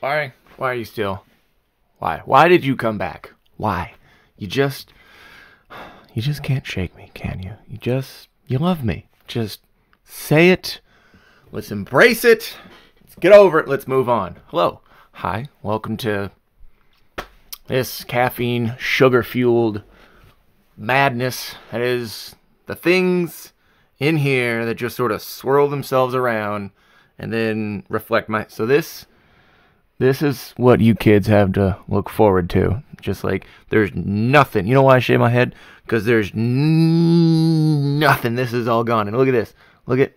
Why are you still? Why did you come back? Why? You just can't shake me, can you? You love me. Just say it. Let's embrace it. Let's get over it. Let's move on. Hello. Hi. Welcome to this caffeine, sugar-fueled madness that is the things in here that just sort of swirl themselves around and then reflect my... So this is what you kids have to look forward to. Just like, there's nothing. You know why I shave my head? Because there's nothing. This is all gone. And look at this. Look at...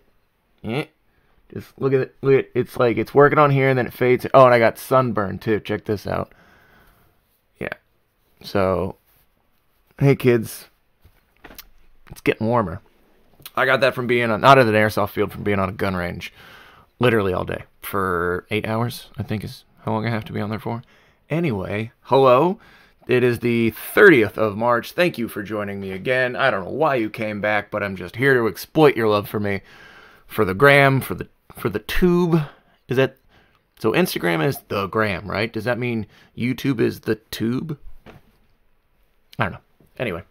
Just look at it. Look at it. It's like it's working on here and then it fades. Oh, and I got sunburn too. Check this out. Yeah. So, hey kids. It's getting warmer. I got that from being on, not at an airsoft field, from being on a gun range. Literally all day. For 8 hours, I think is how long I have to be on there for. Anyway, hello. It is the 30th of March. Thank you for joining me again. I don't know why you came back, but I'm just here to exploit your love for me. For the gram, for the tube. Is that... So Instagram is the gram, right? Does that mean YouTube is the tube? I don't know. Anyway.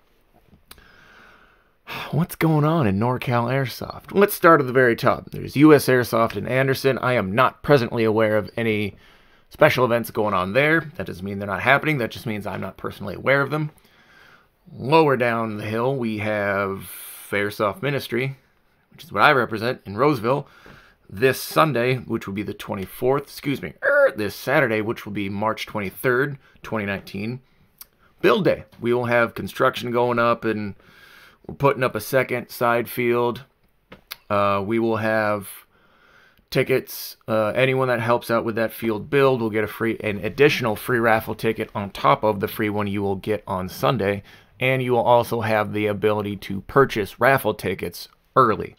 What's going on in NorCal Airsoft? Let's start at the very top. There's US Airsoft in Anderson. I am not presently aware of any special events going on there. That doesn't mean they're not happening. That just means I'm not personally aware of them. Lower down the hill, we have Airsoft Ministry, which is what I represent, in Roseville. This Sunday, which will be the 24th, this Saturday, which will be March 23rd, 2019, Build Day. We will have construction going up, and we're putting up a second side field. We will have tickets. Anyone that helps out with that field build will get an additional free raffle ticket on top of the free one you will get on Sunday. And you will also have the ability to purchase raffle tickets early.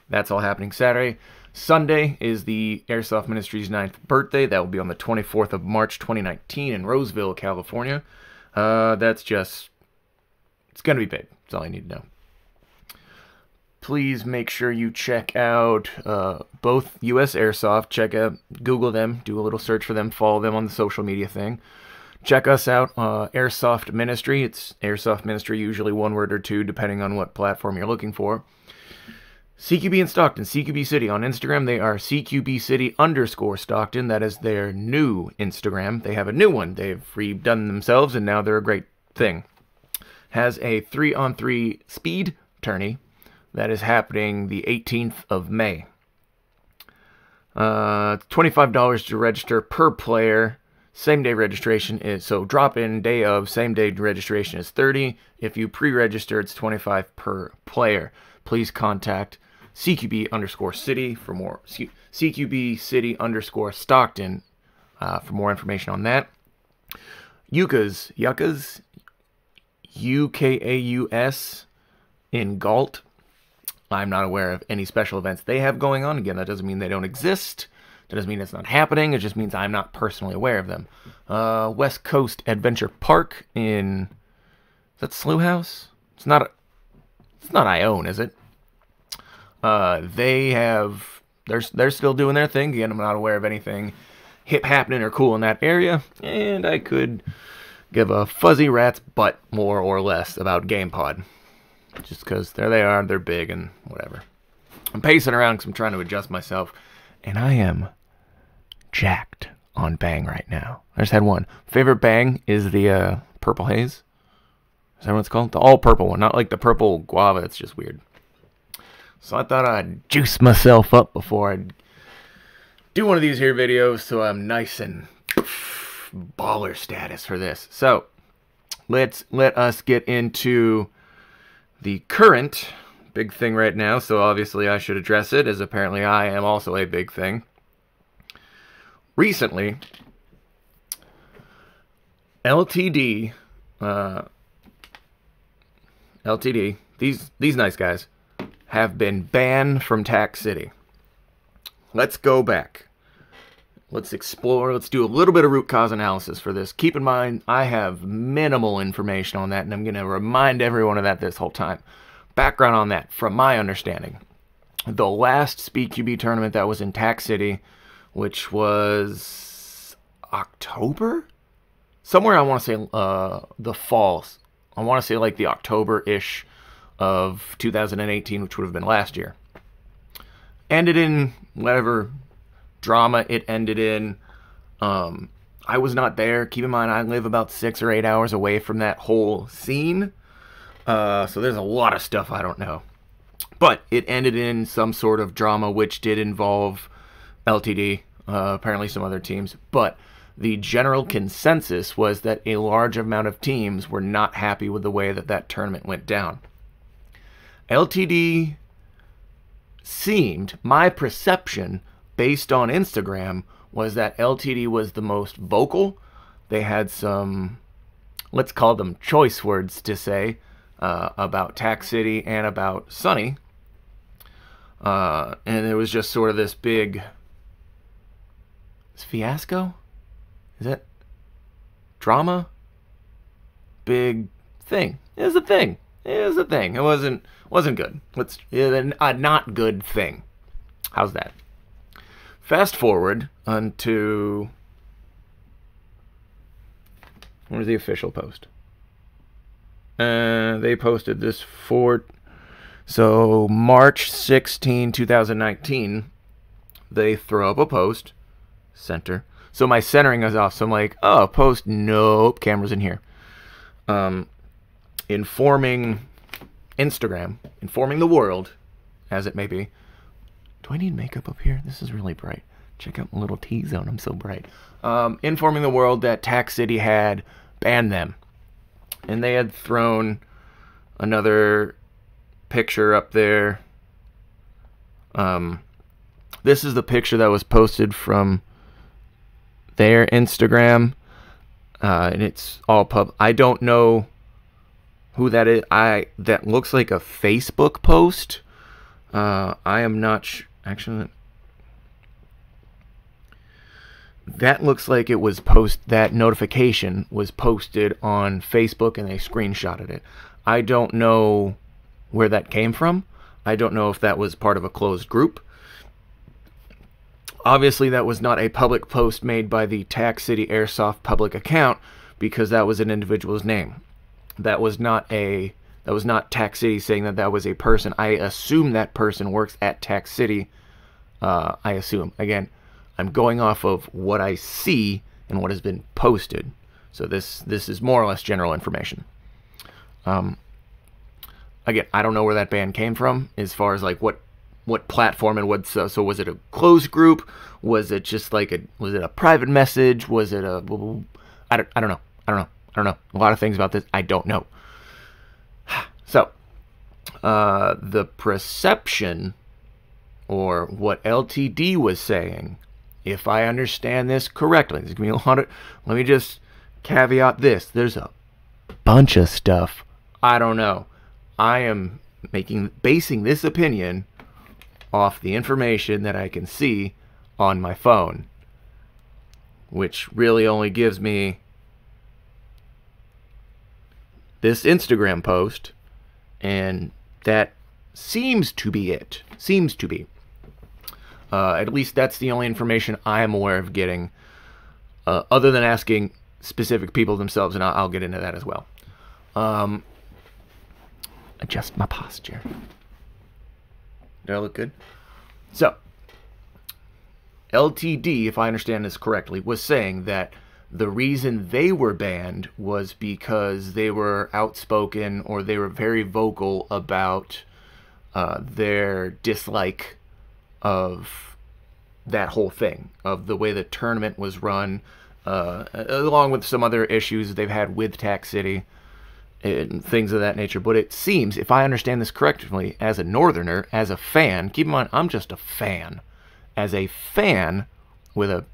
That's all happening Saturday. Sunday is the Airsoft Ministry's 9th birthday. That will be on the 24th of March, 2019 in Roseville, California. It's going to be big. That's all I need to know. Please make sure you check out both US Airsoft. Google them, do a little search for them, follow them on the social media thing. Check us out, Airsoft Ministry. It's Airsoft Ministry, usually one word or two, depending on what platform you're looking for. CQB in Stockton, CQB City. On Instagram, they are CQB City_Stockton. That is their new Instagram. They have a new one. They've redone themselves, and now they're a great thing. Has a 3-on-3 speed tourney that is happening the 18th of May. $25 to register per player. Same-day registration is, so drop-in day of, same-day registration is $30. If you pre-register, it's $25 per player. Please contact CQB_City for more, CQB City_Stockton for more information on that. Yucca's, UKAUS in Galt. I'm not aware of any special events they have going on. Again, that doesn't mean they don't exist. That doesn't mean it's not happening. It just means I'm not personally aware of them. West Coast Adventure Park in... Is that Slough House? It's not Ione, is it? They're still doing their thing. Again, I'm not aware of anything hip happening or cool in that area. And I could give a fuzzy rat's butt more or less about GamePod. Just because there they are, they're big and whatever. I'm pacing around because I'm trying to adjust myself. And I am jacked on Bang right now. I just had one. Favorite Bang is the Purple Haze. Is that what it's called? The all purple one. Not like the purple guava. It's just weird. So I thought I'd juice myself up before I do one of these here videos so I'm nice and baller status for this. So let us get into the current big thing right now. So obviously I should address it, as apparently I am also a big thing. Recently, LTD, these nice guys, have been banned from TAC City. Let's go back. Let's explore. Let's do a little bit of root cause analysis for this. Keep in mind, I have minimal information on that, and I'm going to remind everyone of that this whole time. Background on that, from my understanding. The last Speed QB tournament that was in TAC City, which was October? Somewhere I want to say the fall. I want to say like the October-ish of 2018, which would have been last year. Ended in whatever drama it ended in. I was not there. Keep in mind, I live about 6 or 8 hours away from that whole scene. So there's a lot of stuff I don't know. But it ended in some sort of drama, which did involve LTD, apparently some other teams. But the general consensus was that a large amount of teams were not happy with the way that that tournament went down. LTD seemed, my perception, based on Instagram, was that LTD was the most vocal. They had some, let's call them choice words to say about TAC City and about Sunny. And it was just sort of this big fiasco? Is it? Drama? Big thing. It was a thing. It was a thing. It wasn't good. A not good thing. How's that? Fast forward onto, where's the official post? They posted this so March 16, 2019, they throw up a post, center. So my centering is off, so I'm like, oh, post, nope, camera's in here. Informing Instagram, informing the world, as it may be. Do I need makeup up here? This is really bright. Check out my little T-zone, I'm so bright. Informing the world that TAC City had banned them. And they had thrown another picture up there. This is the picture that was posted from their Instagram. And it's all I don't know who that is. That looks like a Facebook post. I am not actually. That looks like it was that notification was posted on Facebook and they screenshotted it. I don't know where that came from. I don't know if that was part of a closed group. Obviously, that was not a public post made by the TAC City Airsoft public account because that was an individual's name. That was not TAC City saying that was a person. I assume that person works at TAC City. I assume. Again, I'm going off of what I see and what has been posted. So this is more or less general information. Again, I don't know where that ban came from as far as like what platform and what. So was it a closed group? Was it just like was it a private message? Was it a? I don't know. I don't know. A lot of things about this I don't know. So the perception or what LTD was saying, if I understand this correctly, there's gonna be a lot of. Let me just caveat this. There's a bunch of stuff I don't know. I am basing this opinion off the information that I can see on my phone, which really only gives me this Instagram post, and that seems to be it. Seems to be. At least that's the only information I am aware of getting, other than asking specific people themselves, and I'll get into that as well. Adjust my posture. Do I look good? So, LTD, if I understand this correctly, was saying that the reason they were banned was because they were outspoken or they were very vocal about their dislike of that whole thing, of the way the tournament was run, along with some other issues they've had with TAC City and things of that nature. But it seems, if I understand this correctly, as a northerner, as a fan, keep in mind, I'm just a fan. As a fan with a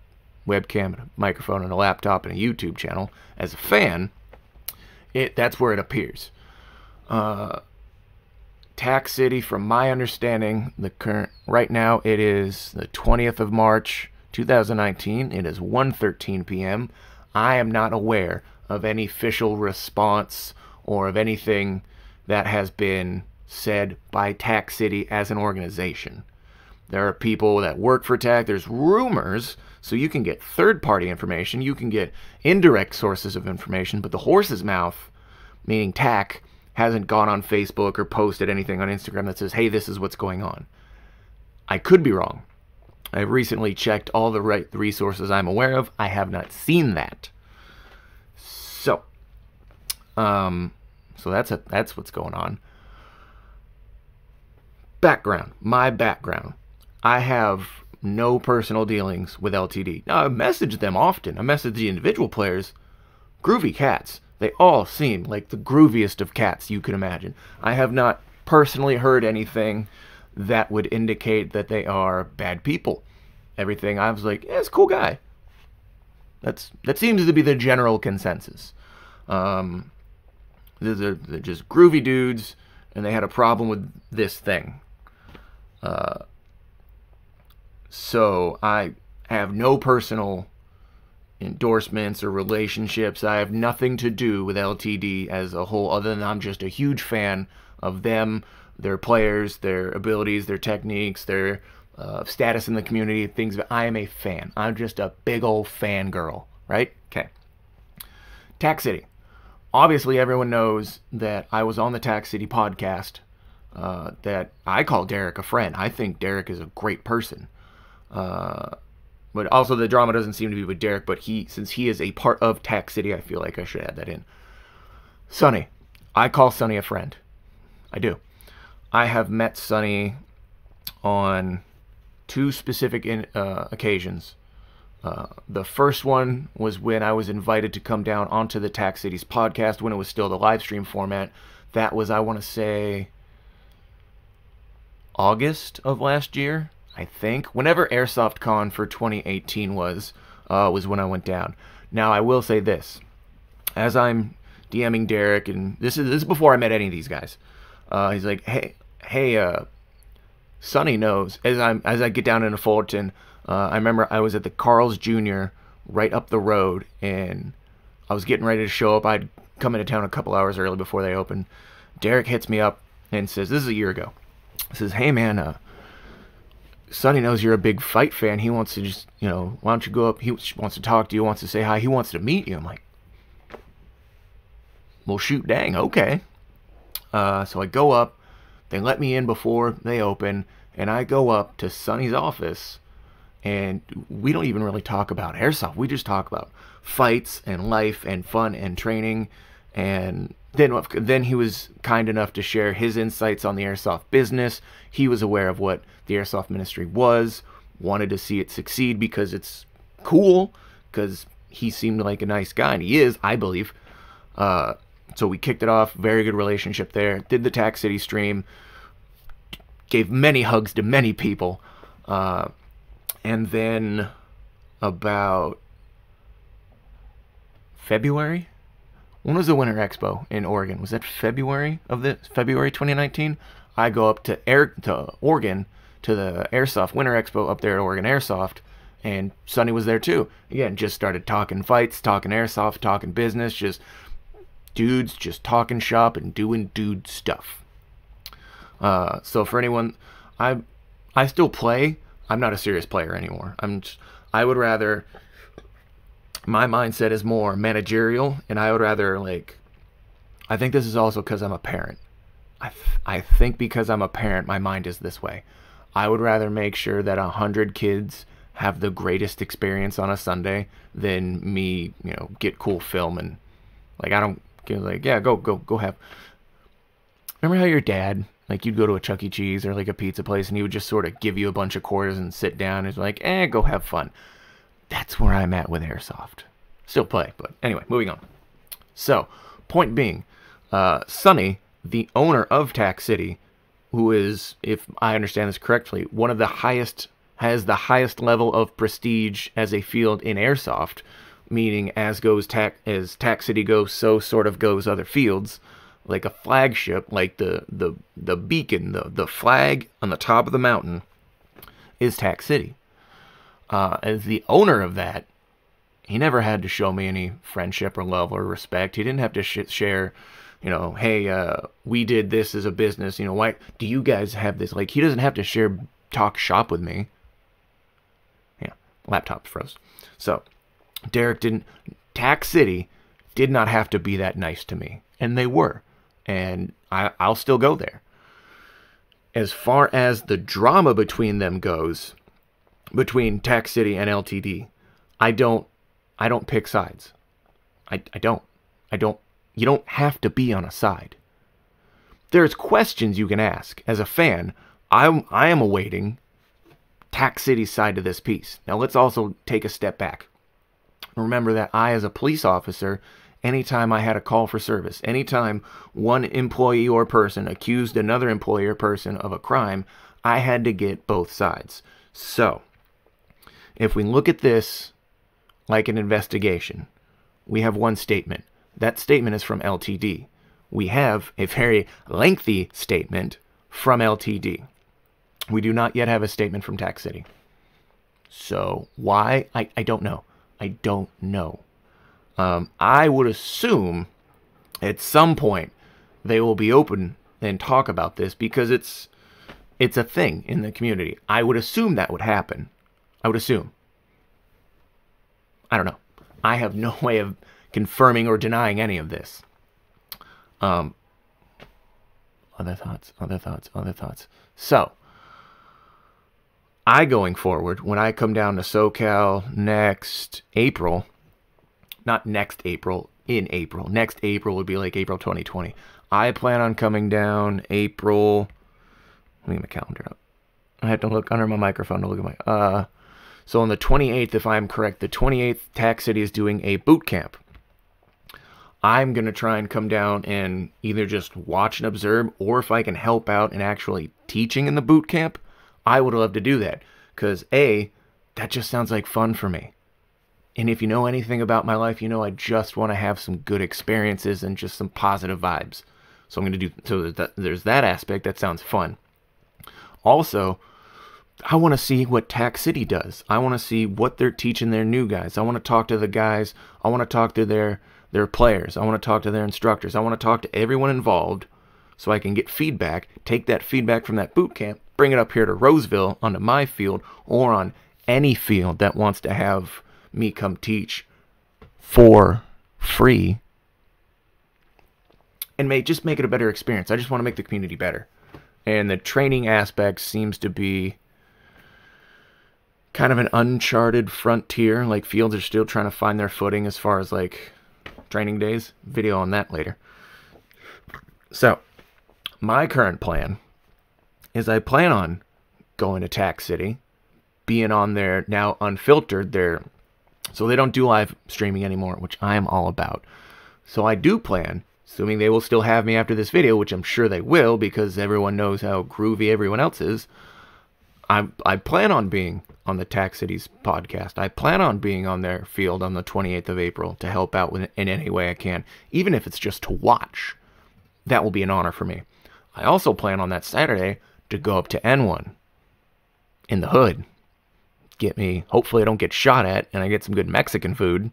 webcam, and a microphone, and a laptop, and a YouTube channel, as a fan, that's where it appears. TAC City, from my understanding, right now it is the 20th of March, 2019. It is 1:13 p.m. I am not aware of any official response or of anything that has been said by TAC City as an organization. There are people that work for TAC. There's rumors So you can get third-party information, you can get indirect sources of information, but the horse's mouth, meaning TAC, hasn't gone on Facebook or posted anything on Instagram that says, hey, this is what's going on. I could be wrong. I've recently checked all the right resources I'm aware of. I have not seen that. So, that's what's going on. Background. My background. I have no personal dealings with LTD. Now, I message them often. I message the individual players. Groovy cats. They all seem like the grooviest of cats you can imagine. I have not personally heard anything that would indicate that they are bad people. Everything I was like, yeah, it's a cool guy. That seems to be the general consensus. They're just groovy dudes, and they had a problem with this thing. So I have no personal endorsements or relationships. I have nothing to do with LTD as a whole, other than I'm just a huge fan of them, their players, their abilities, their techniques, their status in the community, things. I am a fan. I'm just a big old fangirl, right? Okay. TAC City. Obviously, everyone knows that I was on the TAC City podcast, that I call Derek a friend. I think Derek is a great person. But also the drama doesn't seem to be with Derek, but since he is a part of TAC City, I feel like I should add that in. Sonny. I call Sonny a friend. I do. I have met Sonny on 2 specific occasions. The first one was when I was invited to come down onto the TAC City's podcast when it was still the live stream format. That was, I want to say, August of last year, I think. Whenever Airsoft Con for 2018 was when I went down. Now, I will say this. As I'm DMing Derek, and this is before I met any of these guys. He's like, hey, Sonny knows. As I get down into Fullerton, I remember I was at the Carl's Jr. right up the road, and I was getting ready to show up. I'd come into town a couple hours early before they opened. Derek hits me up and says, this is a year ago. He says, hey man, Sonny knows you're a big fight fan. He wants to just, why don't you go up? He wants to talk to you, wants to say hi. He wants to meet you. I'm like, well, shoot, dang, okay. So I go up. They let me in before they open, and I go up to Sonny's office, and we don't even really talk about Airsoft. We just talk about fights and life and fun and training. And then he was kind enough to share his insights on the Airsoft business. He was aware of what the Airsoft ministry was, wanted to see it succeed because it's cool, because he seemed like a nice guy, and he is, I believe. So we kicked it off, very good relationship there. Did the TAC City stream, gave many hugs to many people. And then about February? When was the Winter Expo in Oregon? Was that February 2019? I go up to Oregon to the Airsoft Winter Expo up there at Oregon Airsoft, and Sonny was there too. Again, just started talking fights, talking Airsoft, talking business, just dudes just talking shop and doing dude stuff. So for anyone, I still play. I'm not a serious player anymore. I would rather, my mindset is more managerial, and I would rather, I think this is also because I'm a parent. I think because I'm a parent, my mind is this way. I would rather make sure that 100 kids have the greatest experience on a Sunday than me, get cool film and, I don't get yeah, go have. Remember how your dad, you'd go to a Chuck E. Cheese or a pizza place, and he would just sort of give you a bunch of quarters and sit down and like, go have fun. That's where I'm at with Airsoft. Still play, but anyway, moving on. So, point being, Sonny, the owner of TAC City, who is, if I understand this correctly, has the highest level of prestige as a field in Airsoft, meaning as TAC City goes, so sort of goes other fields. Like a flagship, like the beacon, the flag on the top of the mountain is TAC City. As the owner of that, he never had to show me any friendship or love or respect. He didn't have to share, hey, we did this as a business. Why do you guys have this? He doesn't have to talk shop with me. Yeah, Laptop froze. So, TAC City did not have to be that nice to me. And they were. And I'll still go there. As far as the drama between them goes, between TAC City and LTD, I don't pick sides. I don't. You don't have to be on a side. There's questions you can ask. As a fan, I am awaiting TAC City's side to this piece. Now let's also take a step back. Remember that I, as a police officer, anytime I had a call for service, anytime one employee or person accused another employee or person of a crime, I had to get both sides. So, if we look at this like an investigation, we have one statement. That statement is from LTD. We have a very lengthy statement from LTD. We do not yet have a statement from TAC City. So, why? I don't know. I don't know. I would assume at some point they will be open and talk about this because it's a thing in the community. I would assume that would happen. I would assume. I don't know. I have no way of confirming or denying any of this. Other thoughts. So, going forward, when I come down to SoCal next April, not next April, in April. Next April would be like April 2020. I plan on coming down April. Let me get my calendar up. I had to look under my microphone to look at my. So on the 28th, if I'm correct, the 28th, TAC City is doing a boot camp. I'm going to try and come down and either just watch and observe, or if I can help out in actually teaching in the boot camp, I would love to do that. Because that just sounds like fun for me. And if you know anything about my life, you know I just want to have some good experiences and just some positive vibes. So I'm going to do, so there's that aspect. That sounds fun. Also, I want to see what TAC City does. I want to see what they're teaching their new guys. I want to talk to the guys. I want to talk to their players. I want to talk to their instructors. I want to talk to everyone involved so I can get feedback, take that feedback from that boot camp, bring it up here to Roseville onto my field or on any field that wants to have me come teach for free and just make it a better experience. I just want to make the community better. And the training aspect seems to be kind of an uncharted frontier. Like, fields are still trying to find their footing as far as like training days. Video on that later. So, my current plan is I plan on going to TAC City, being on their now unfiltered, so they don't do live streaming anymore, which I am all about. So I do plan, assuming they will still have me after this video, which I'm sure they will because everyone knows how groovy everyone else is. I plan on being on the TAC City's podcast. I plan on being on their field on the 28th of April to help out in any way I can, even if it's just to watch. That will be an honor for me. I also plan on that Saturday to go up to N1 in the hood. Hopefully I don't get shot at and I get some good Mexican food.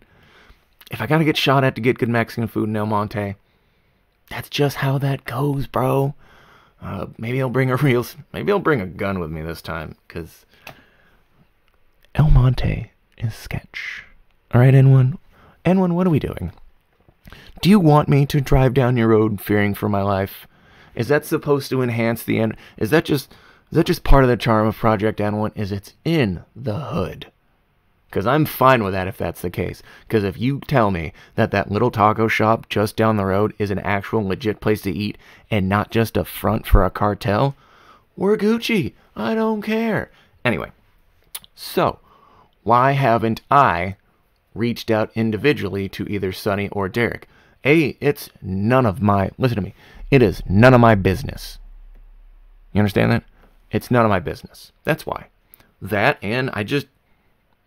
If I gotta get shot at to get good Mexican food in El Monte, that's just how that goes, bro. Maybe I'll bring a gun with me this time, because El Monte is sketch. Alright, N1, what are we doing? Do you want me to drive down your road fearing for my life? Is that supposed to enhance the end? Is that just part of the charm of Project N1? Is it's in the hood? Because I'm fine with that if that's the case. Because if you tell me that little taco shop just down the road is an actual legit place to eat and not just a front for a cartel, we're Gucci. I don't care. Anyway, so why haven't I reached out individually to either Sonny or Derek? It's none of my... Listen to me. It is none of my business. You understand that? It's none of my business. That's why. That, and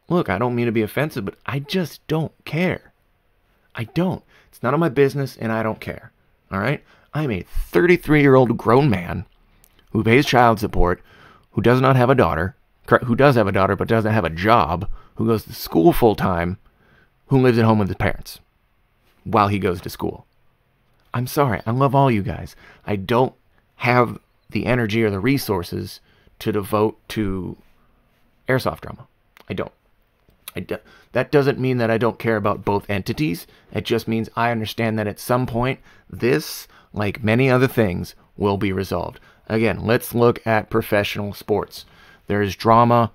look, I don't mean to be offensive, but I just don't care. I don't. It's none of my business, and I don't care. All right? I'm a 33-year-old grown man who pays child support, who does not have a daughter, who does have a daughter but doesn't have a job, who goes to school full-time, who lives at home with his parents while he goes to school. I'm sorry. I love all you guys. I don't have the energy or the resources to devote to Airsoft drama. I don't. That doesn't mean that I don't care about both entities. It just means I understand that at some point, this, like many other things, will be resolved. Again, let's look at professional sports. There is drama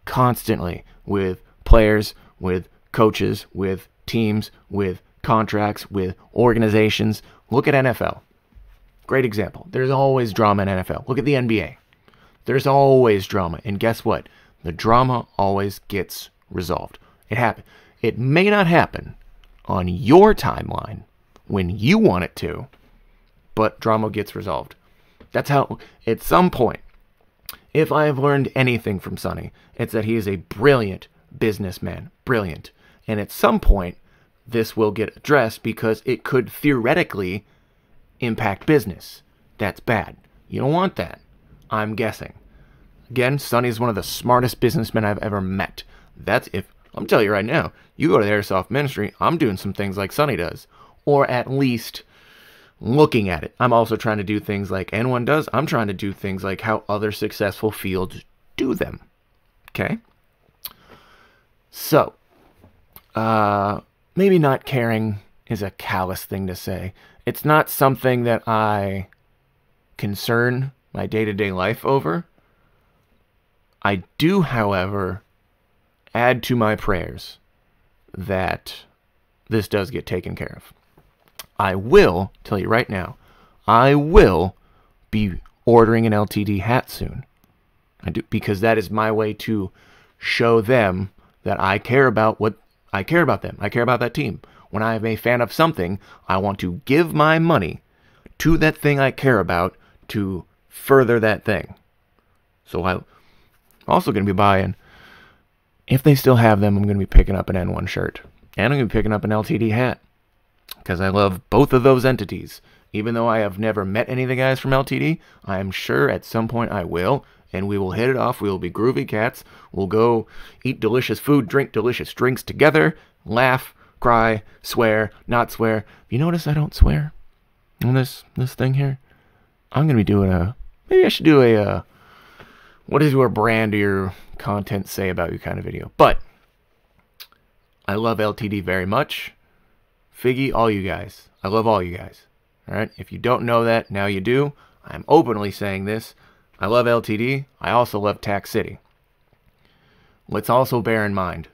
constantly with players, with coaches, with teams, with contracts, with organizations. Look at NFL. Great example. There's always drama in NFL. Look at the NBA. There's always drama. And guess what? The drama always gets resolved. It happens. It may not happen on your timeline when you want it to, but drama gets resolved. That's how, at some point, if I have learned anything from Sonny, it's that he is a brilliant businessman. Brilliant. And at some point, this will get addressed because it could theoretically impact business. That's bad. You don't want that. I'm guessing. Again, Sonny is one of the smartest businessmen I've ever met. I'm telling you right now, you go to the Airsoft Ministry, I'm doing some things like Sonny does. Or at least looking at it. I'm also trying to do things like N1 does. I'm trying to do things like how other successful fields do them. Okay? So, maybe not caring is a callous thing to say. It's not something that I concern my day-to-day life over. I do, however, add to my prayers that this does get taken care of. I will tell you right now, I will be ordering an LTD hat soon. I do, because that is my way to show them that I care about them. I care about that team. When I am a fan of something, I want to give my money to that thing I care about to further that thing. So I'm also going to be buying, if they still have them, I'm going to be picking up an N1 shirt. And I'm going to be picking up an LTD hat. Because I love both of those entities. Even though I have never met any of the guys from LTD, I am sure at some point I will. And we will hit it off. We will be groovy cats. We'll go eat delicious food, drink delicious drinks together, laugh, cry, swear, not swear. You notice I don't swear on this thing here? I'm going to be doing maybe I should do what does your brand or your content say about you kind of video. But I love LTD very much. Figgy, all you guys. I love all you guys. All right? If you don't know that, now you do. I'm openly saying this. I love LTD. I also love TAC City. Let's also bear in mind,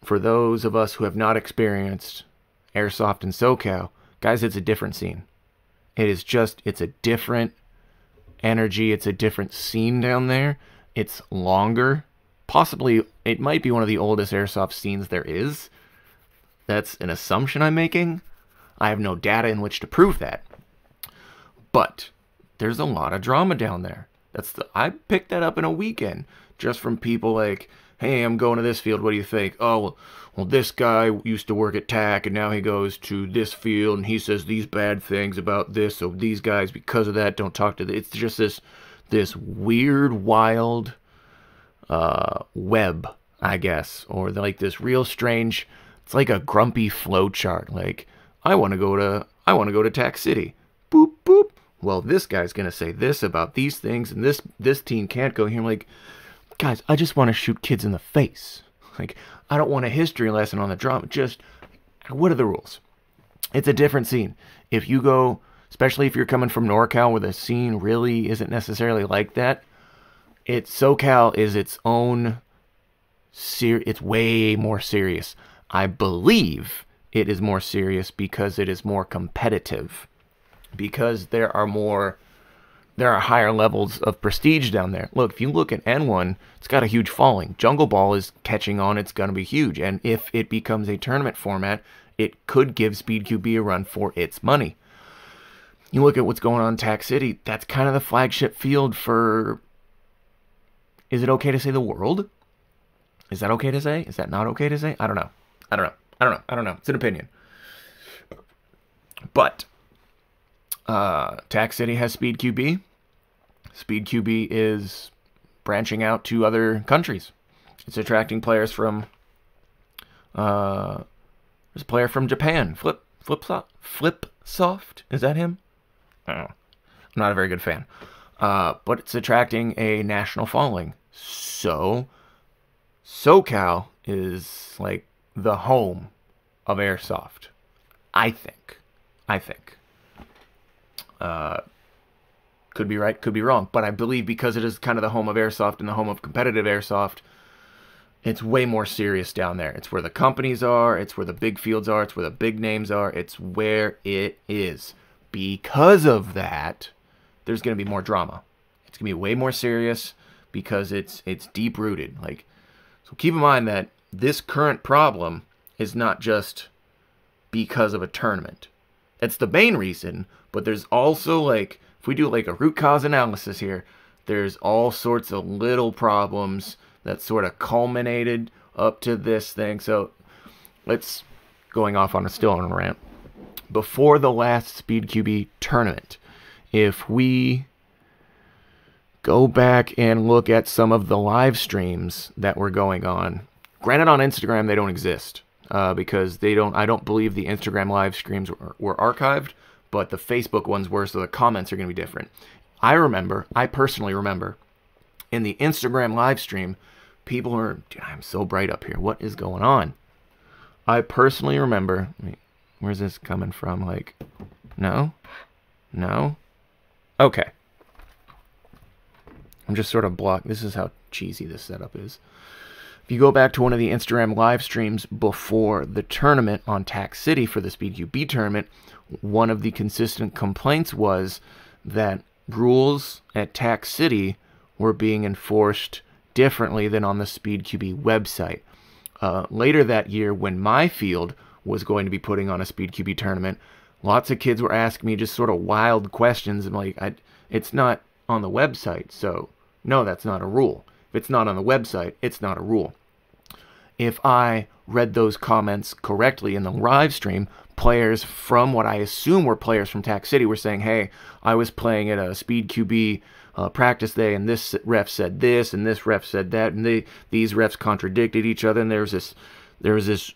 for those of us who have not experienced Airsoft in SoCal, guys, it's a different scene. It's a different energy. It's a different scene down there. It's longer. Possibly, it might be one of the oldest Airsoft scenes there is. That's an assumption I'm making. I have no data in which to prove that. But there's a lot of drama down there. I picked that up in a weekend just from people like, hey, I'm going to this field. What do you think? Oh, well, this guy used to work at TAC, and now he goes to this field, and he says these bad things about this. So these guys, because of that, don't talk to them. It's just this weird, wild web, I guess, or like this real strange. It's like a grumpy flow chart. Like, I want to go to TAC City. Boop boop. Well, this guy's gonna say this about these things, and this team can't go here. I'm like, guys, I just want to shoot kids in the face. Like, I don't want a history lesson on the drama. Just, what are the rules? It's a different scene. If you go, especially if you're coming from NorCal, where the scene really isn't necessarily like that, SoCal is its own. It's way more serious. I believe it is more serious because it is more competitive. Because there are higher levels of prestige down there. Look, if you look at N1, it's got a huge following. Jungle Ball is catching on. It's going to be huge. And if it becomes a tournament format, it could give Speed QB a run for its money. You look at what's going on in TAC City, that's kind of the flagship field for, is it okay to say the world? Is that okay to say? Is that not okay to say? I don't know. It's an opinion. But TAC City has Speed QB. Speed QB is branching out to other countries. It's attracting players from there's a player from Japan, Flipsoft. Is that him? I don't know. I'm not a very good fan. But it's attracting a national following. So SoCal is like the home of Airsoft. I think. Could be right, could be wrong, but I believe because it is kind of the home of Airsoft and the home of competitive Airsoft, it's way more serious down there. It's where the companies are, it's where the big fields are, it's where the big names are, it's where it is. Because of that, there's going to be more drama. It's going to be way more serious because it's deep-rooted. Like, so keep in mind that this current problem is not just because of a tournament. It's the main reason, but there's also, like, if we do like a root cause analysis here, there's all sorts of little problems that sort of culminated up to this thing. So let's, going off on a rant. Before the last Speed QB tournament, if we go back and look at some of the live streams that were going on, granted on Instagram they don't exist because I don't believe the Instagram live streams were archived, but the Facebook ones were, so the comments are going to be different. I personally remember, in the Instagram live stream, people are, dude, I'm so bright up here. What is going on? I personally remember, where's this coming from? Like, no? Okay. I'm just sort of blocked. This is how cheesy this setup is. If you go back to one of the Instagram live streams before the tournament on TAC City for the Speed QB tournament, one of the consistent complaints was that rules at TAC City were being enforced differently than on the Speed QB website. Later that year, when my field was going to be putting on a Speed QB tournament, lots of kids were asking me just sort of wild questions. I'm like, it's not on the website, so no, that's not a rule. If it's not on the website, it's not a rule. If I read those comments correctly in the live stream, players from what I assume were players from TAC City were saying, hey, I was playing at a Speed QB practice day, and this ref said this, and this ref said that, and these refs contradicted each other, and there was this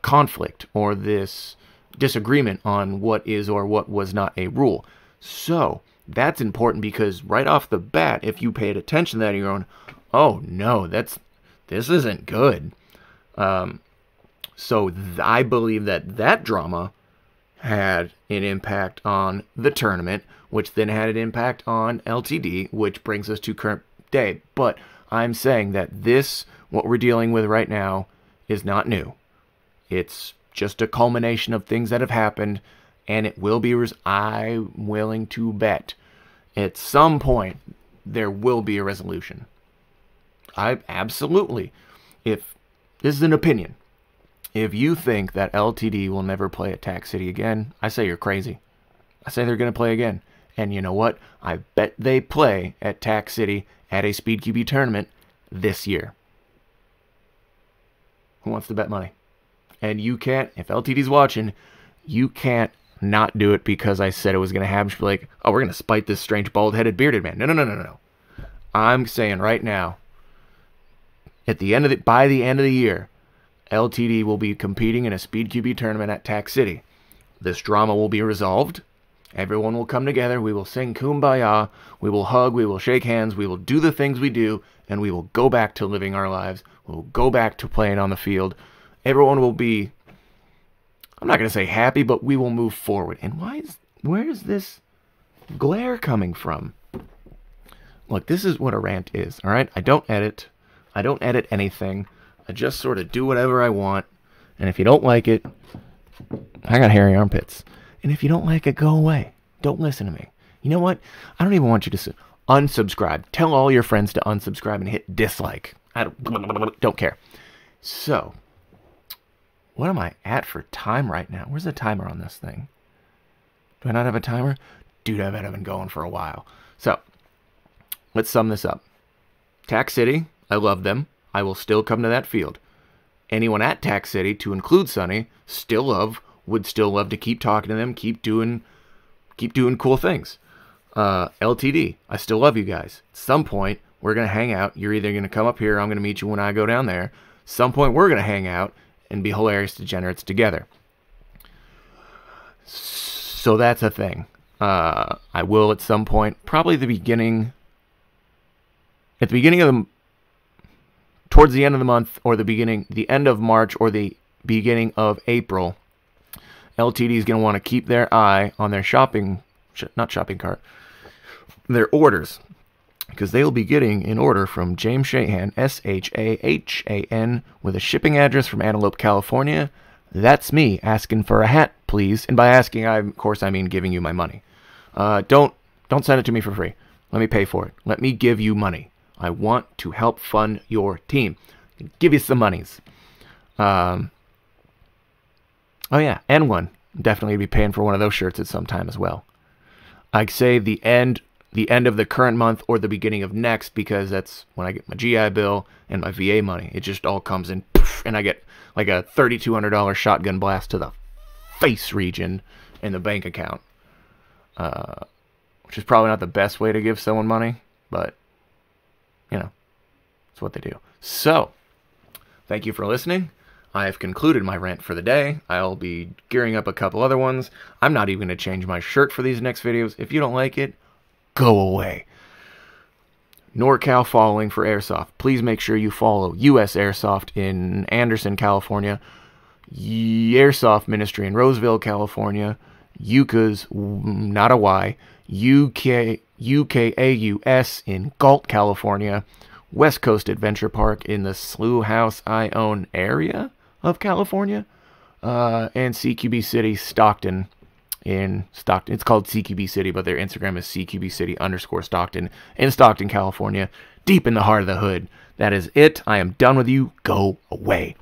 conflict or this disagreement on what is or what was not a rule. So that's important because right off the bat, if you paid attention to that, you're going, oh no, this isn't good. So I believe that drama had an impact on the tournament, which then had an impact on LTD, which brings us to current day. But I'm saying that what we're dealing with right now, is not new. It's just a culmination of things that have happened, and it will be, I'm willing to bet, at some point, there will be a resolution. Absolutely. If this is an opinion, if you think that LTD will never play at TAC City again, I say you're crazy. I say they're going to play again. And you know what? I bet they play at TAC City at a Speed QB tournament this year. Who wants to bet money? And you can't, if LTD's watching, you can't not do it because I said it was going to happen. She'll be like, oh, we're going to spite this strange bald-headed bearded man. No. I'm saying right now, by the end of the year, LTD will be competing in a Speed QB tournament at TAC City. This drama will be resolved. Everyone will come together. We will sing Kumbaya. We will hug. We will shake hands. We will do the things we do, and we will go back to living our lives. We'll go back to playing on the field. Everyone will be, I'm not going to say happy, but we will move forward. And where is this glare coming from? Look, this is what a rant is, all right? I don't edit. I don't edit anything. I just sort of do whatever I want. And if you don't like it, I got hairy armpits. And if you don't like it, go away. Don't listen to me. You know what? I don't even want you to unsubscribe. Tell all your friends to unsubscribe and hit dislike. I don't care. So, what am I at for time right now? Where's the timer on this thing? Do I not have a timer? Dude, I've been going for a while. So, let's sum this up. TAC City, I love them. I will still come to that field. Anyone at TAC City, to include Sonny, would still love to keep talking to them, keep doing cool things. LTD, I still love you guys. At some point, we're going to hang out. You're either going to come up here, or I'm going to meet you when I go down there. Some point, we're going to hang out and be hilarious degenerates together. So that's a thing. I will at some point, probably at the beginning of the towards the end of the month or the end of March or the beginning of April, LTD is going to want to keep their eye on their their orders, because they'll be getting an order from James Shahan, Shahan, with a shipping address from Antelope, California. That's me asking for a hat, please. And by asking, of course, I mean giving you my money. Don't send it to me for free. Let me pay for it. Let me give you money. I want to help fund your team. Give you some monies. Oh yeah, and one. Definitely be paying for one of those shirts at some time as well. I'd say the end of the current month or the beginning of next, because that's when I get my GI Bill and my VA money. It just all comes in, and I get like a $3,200 shotgun blast to the face region in the bank account. Which is probably not the best way to give someone money, but, you know, it's what they do. So, thank you for listening. I have concluded my rant for the day. I'll be gearing up a couple other ones. I'm not even going to change my shirt for these next videos. If you don't like it, go away. NorCal following for Airsoft. Please make sure you follow US Airsoft in Anderson, California. Airsoft Ministry in Roseville, California. UCA's, not a Y. UKAUS in Galt, California. West Coast Adventure Park in the Slough House I own area of California. And CQB City, Stockton. It's called CQB City, but their Instagram is CQB City_Stockton in Stockton, California, deep in the heart of the hood. That is it. I am done with you. Go away.